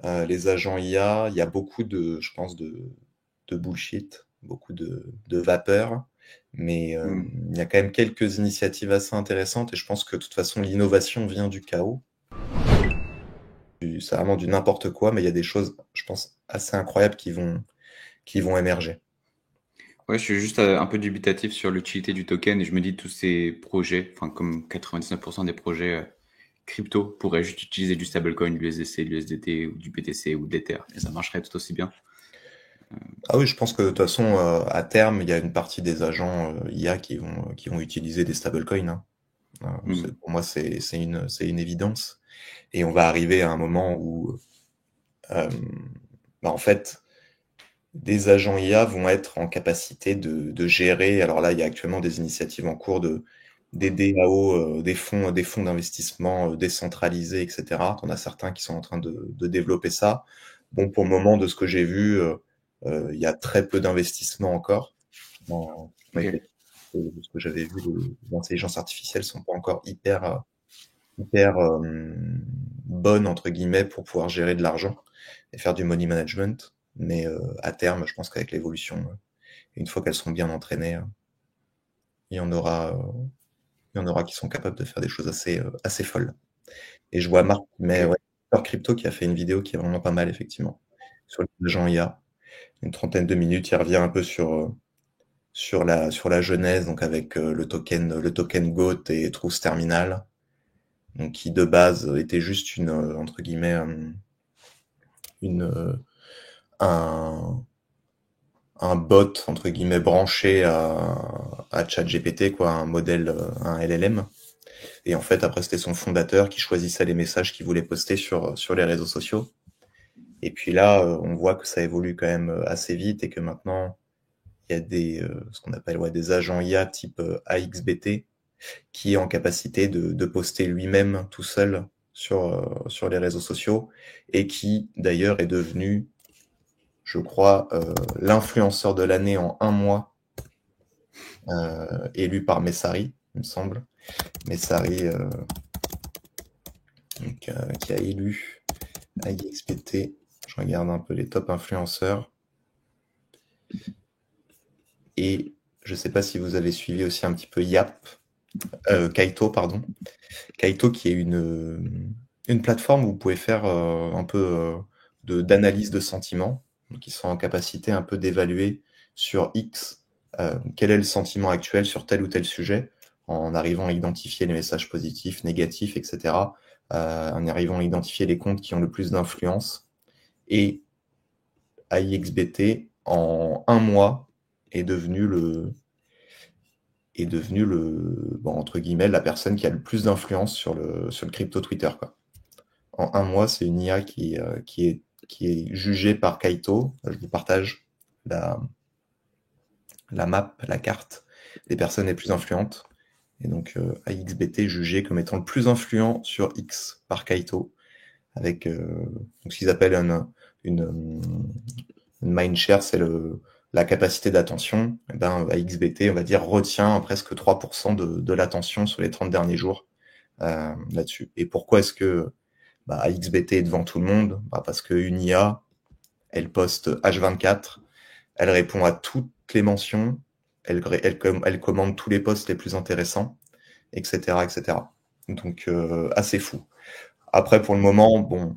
Les agents IA, il y a beaucoup je pense, de bullshit, beaucoup de vapeur, mais il y a quand même quelques initiatives assez intéressantes et je pense que de toute façon, l'innovation vient du chaos. C'est vraiment du n'importe quoi, mais il y a des choses, je pense, assez incroyables qui vont émerger. Ouais, je suis juste un peu dubitatif sur l'utilité du token et je me dis tous ces projets, enfin comme 99% des projets crypto pourraient juste utiliser du stablecoin, du USDC, de l'USDT ou du BTC ou de l'Ether et ça marcherait tout aussi bien. Ah oui, je pense que de toute façon, à terme, il y a une partie des agents IA qui vont utiliser des stablecoins, hein. Hmm. Pour moi, c'est une évidence. Et on va arriver à un moment où, euh, bah, en fait, des agents IA vont être en capacité de gérer. Alors là, il y a actuellement des initiatives en cours des DAO, des fonds d'investissement décentralisés, etc. On a certains qui sont en train de développer ça. Bon, pour le moment, de ce que j'ai vu, il y a très peu d'investissements encore. Ok. De ce que j'avais vu, les intelligences artificielles sont pas encore hyper bonnes entre guillemets pour pouvoir gérer de l'argent et faire du money management. Mais à terme, je pense qu'avec l'évolution, une fois qu'elles seront bien entraînées, il y en aura, il y en aura qui sont capables de faire des choses assez folles. Et je vois Marc qui met Ok. ouais, Super Crypto qui a fait une vidéo qui est vraiment pas mal effectivement sur les agents IA, une trentaine de minutes. Il revient un peu sur la genèse, donc avec le token GOAT et Truth Terminal, donc qui de base était juste une entre guillemets une un un bot entre guillemets branché à ChatGPT, quoi, un modèle, un LLM. Et en fait, après, c'était son fondateur qui choisissait les messages qu'il voulait poster sur les réseaux sociaux. Et puis là, on voit que ça évolue quand même assez vite et que maintenant, il y a ce qu'on appelle ouais, des agents IA type AXBT qui est en capacité de poster lui-même tout seul sur les réseaux sociaux et qui d'ailleurs est devenu, je crois, l'influenceur de l'année en un mois, élu par Messari, il me semble. Messari, donc, qui a élu AIXPT. Je regarde un peu les top influenceurs. Et je ne sais pas si vous avez suivi aussi un petit peu Kaito, pardon. Kaito qui est une plateforme où vous pouvez faire un peu d'analyse de sentiments, donc ils sont en capacité un peu d'évaluer sur X quel est le sentiment actuel sur tel ou tel sujet, en arrivant à identifier les messages positifs, négatifs, etc., en arrivant à identifier les comptes qui ont le plus d'influence. Et AIXBT, en un mois, est devenu bon, entre guillemets, la personne qui a le plus d'influence sur le crypto Twitter, quoi. En un mois, c'est une IA qui est jugée par Kaito. Je vous partage la, la map, la carte des personnes les plus influentes. Et donc, AXBT jugé comme étant le plus influent sur X par Kaito, avec donc, ce qu'ils appellent une, une mindshare, c'est la capacité d'attention. Et ben, AXBT, on va dire, retient presque 3% de l'attention sur les 30 derniers jours là-dessus. Et pourquoi est-ce que AXBT est devant tout le monde? Parce qu'une IA, elle poste H24, elle répond à toutes les mentions, elle commande tous les posts les plus intéressants, etc., etc. Donc, assez fou. Après, pour le moment, bon,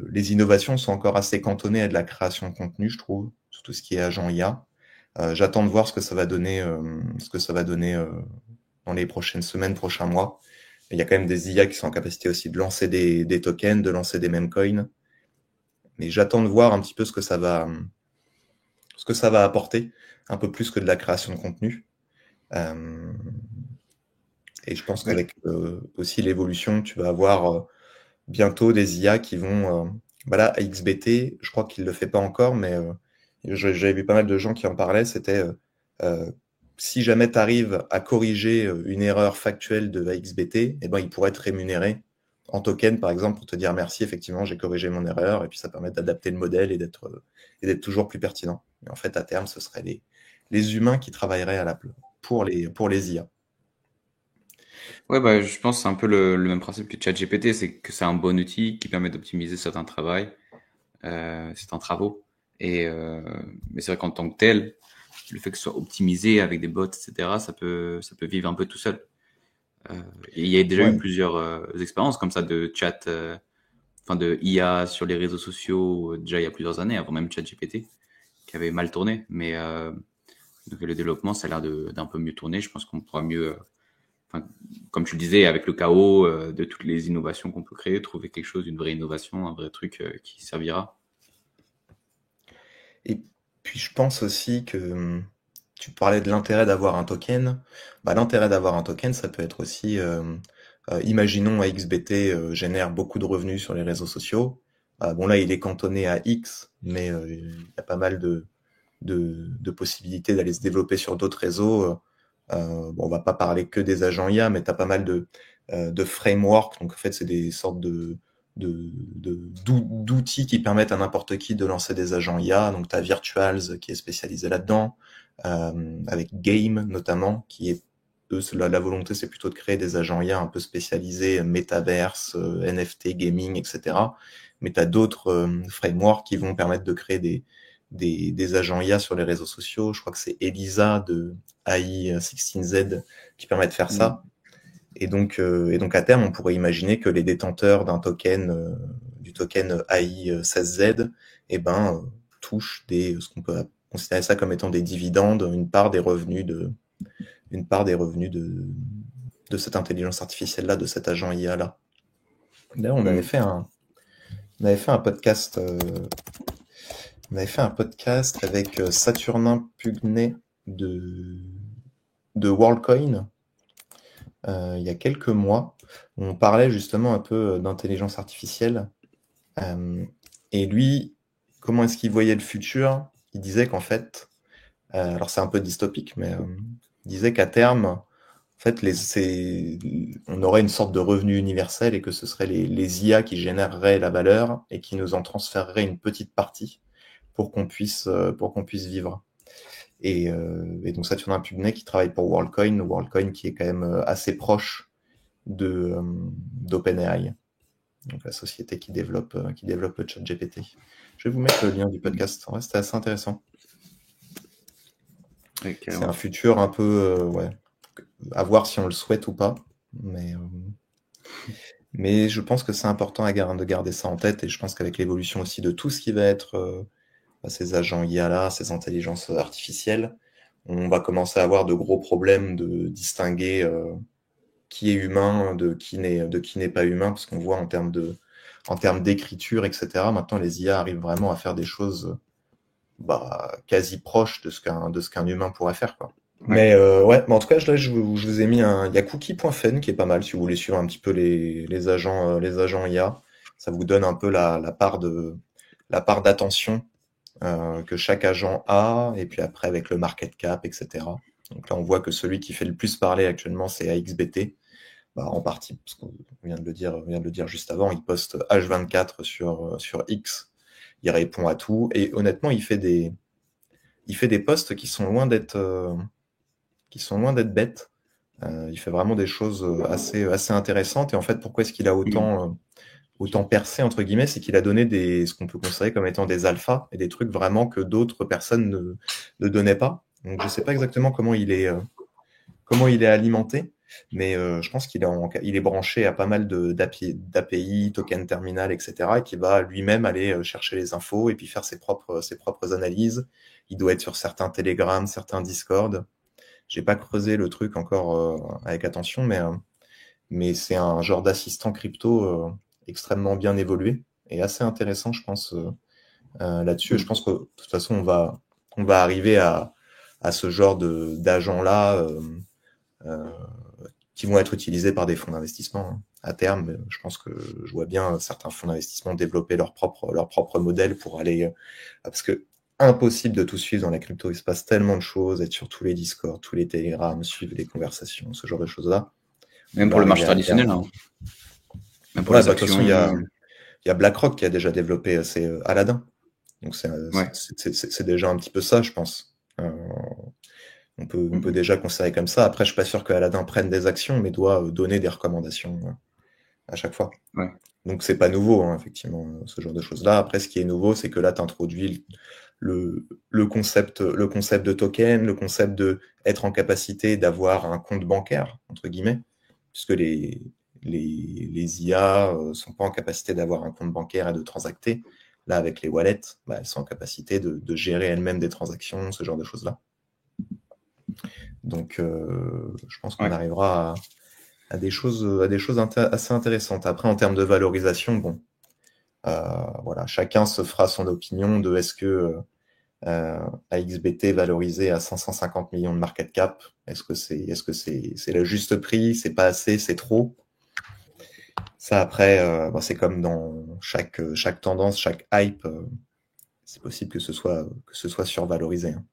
les innovations sont encore assez cantonnées à de la création de contenu, je trouve, sur tout ce qui est agent IA. J'attends de voir ce que ça va donner dans les prochaines semaines, prochains mois. Il y a quand même des IA qui sont en capacité aussi de lancer des tokens, de lancer des meme coins. Mais j'attends de voir un petit peu ce que ça va apporter, un peu plus que de la création de contenu. Euh, et je pense Ouais. qu'avec aussi l'évolution, tu vas avoir bientôt des IA qui vont. Voilà, XBT, je crois qu'il ne le fait pas encore, mais j'avais vu pas mal de gens qui en parlaient. C'était euh, si jamais tu arrives à corriger une erreur factuelle de AXBT, eh ben, il pourrait être rémunéré en token, par exemple, pour te dire merci, effectivement, j'ai corrigé mon erreur, et puis ça permet d'adapter le modèle et d'être toujours plus pertinent. Et en fait, à terme, ce seraient les humains qui travailleraient pour les IA. Ouais, bah, je pense que c'est un peu le même principe que ChatGPT, c'est que c'est un bon outil qui permet d'optimiser certains travaux. Et, mais c'est vrai qu'en tant que tel, le fait que ce soit optimisé avec des bots, etc., ça peut vivre un peu tout seul. Euh, et il y a déjà eu Ouais, plusieurs expériences comme ça de chat, enfin de IA sur les réseaux sociaux, déjà il y a plusieurs années, avant même ChatGPT, qui avait mal tourné. Mais donc le développement, ça a l'air d'un peu mieux tourner. Je pense qu'on pourra mieux, enfin, comme tu le disais, avec le chaos de toutes les innovations qu'on peut créer, trouver quelque chose, une vraie innovation, un vrai truc qui servira. et puis je pense aussi que tu parlais de l'intérêt d'avoir un token. Bah, l'intérêt d'avoir un token, ça peut être aussi, imaginons XBT génère beaucoup de revenus sur les réseaux sociaux. Bon là, il est cantonné à X, mais il y a pas mal de possibilités d'aller se développer sur d'autres réseaux. Bon, on va pas parler que des agents IA, mais tu as pas mal de frameworks. Donc en fait, c'est des sortes d'outils qui permettent à n'importe qui de lancer des agents IA. Donc tu as Virtuals qui est spécialisé là-dedans, avec Game notamment, qui est eux, la volonté, c'est plutôt de créer des agents IA un peu spécialisés, métaverse, NFT, gaming, etc. Mais tu as d'autres frameworks qui vont permettre de créer des agents IA sur les réseaux sociaux. Je crois que c'est Elisa de AI16Z qui permet de faire Mm. ça. Et donc à terme, on pourrait imaginer que les détenteurs d'un token, du token AI16Z, eh ben, touchent ce qu'on peut considérer ça comme étant des dividendes, une part des revenus de cette intelligence artificielle-là, de cet agent IA-là. D'ailleurs, Mm. on avait fait un podcast, avec Saturnin Pugnet de, de WorldCoin, il y a quelques mois. On parlait justement un peu d'intelligence artificielle. Euh, et lui, comment est-ce qu'il voyait le futur? Il disait qu'en fait, alors c'est un peu dystopique, mais il disait qu'à terme, en fait, on aurait une sorte de revenu universel et que ce serait les IA qui généreraient la valeur et qui nous en transféreraient une petite partie pour qu'on puisse vivre. Et donc Saturnin Pugnet qui travaille pour WorldCoin qui est quand même assez proche d'OpenAI, donc la société qui développe le chat GPT. Je vais vous mettre le lien du Mm. podcast. En vrai, c'était assez intéressant. Ouais, C'est un carrément. futur un peu, ouais, à voir si on le souhaite ou pas. Mais je pense que c'est important de garder ça en tête. Et je pense qu'avec l'évolution aussi de tout ce qui va être ces agents IA-là, ces intelligences artificielles, on va commencer à avoir de gros problèmes de distinguer qui est humain de qui n'est pas humain, parce qu'on voit en termes d'écriture, etc. Maintenant, les IA arrivent vraiment à faire des choses bah, quasi proches de ce qu'un humain pourrait faire, quoi. Ouais. Mais ouais, mais en tout cas, je vous ai mis il y a cookie.fun qui est pas mal si vous voulez suivre un petit peu les agents IA. Ça vous donne un peu la part d'attention que chaque agent a, et puis après avec le market cap, etc. Donc là, on voit que celui qui fait le plus parler actuellement, c'est AXBT. Bah, en partie, parce qu'on vient de le dire juste avant, il poste H24 sur X, il répond à tout, et honnêtement, il fait des posts qui sont loin d'être bêtes. Il fait vraiment des choses assez intéressantes, et en fait, pourquoi est-ce qu'il a Mm. autant percé, entre guillemets, c'est qu'il a donné ce qu'on peut considérer comme étant des alphas, et des trucs vraiment que d'autres personnes ne donnaient pas. Donc je sais pas exactement comment il est alimenté, mais je pense il est branché à pas mal d'API, token terminal, etc., et qui va lui-même aller chercher les infos et puis faire ses propres analyses. Il doit être sur certains Telegram, certains Discord. J'ai pas creusé le truc encore avec attention, mais c'est un genre d'assistant crypto extrêmement bien évolué et assez intéressant, je pense, là-dessus. Et je Mm. pense que de toute façon, on va arriver à ce genre d'agents-là. Euh, qui vont être utilisés par des fonds d'investissement hein. À terme. Je pense que je vois bien certains fonds d'investissement développer leur propre modèle pour aller parce que impossible de tout suivre dans la crypto. Il se passe tellement de choses, être sur tous les Discord, tous les Telegram, suivre les conversations, ce genre de choses-là. On Même va pour le marché arriver à traditionnel, terme. hein. Même pour Ouais, les bah de toute façon, actions. il y a BlackRock qui a déjà développé c'est Aladdin. Donc Ouais. c'est déjà un petit peu ça, je pense. On peut déjà considérer comme ça. Après, je suis pas sûr que Aladdin prenne des actions, mais doit donner des recommandations à chaque fois. Ouais. Donc c'est pas nouveau, hein, effectivement, ce genre de choses-là. Après, ce qui est nouveau, c'est que là, tu introduis le concept de token, le concept de être en capacité d'avoir un compte bancaire, entre guillemets, puisque les IA sont pas en capacité d'avoir un compte bancaire et de transacter. Là, avec les wallets, elles sont en capacité de gérer elles-mêmes des transactions, ce genre de choses-là. Donc, je pense qu'on Ouais. arrivera à des choses assez intéressantes. Après, en termes de valorisation, bon, voilà, chacun se fera son opinion de est-ce que AXBT valorisé à 550 millions de market cap, est-ce que c'est le juste prix, c'est pas assez, c'est trop? Ça après, c'est comme dans chaque tendance, chaque hype, c'est possible que ce soit survalorisé, hein.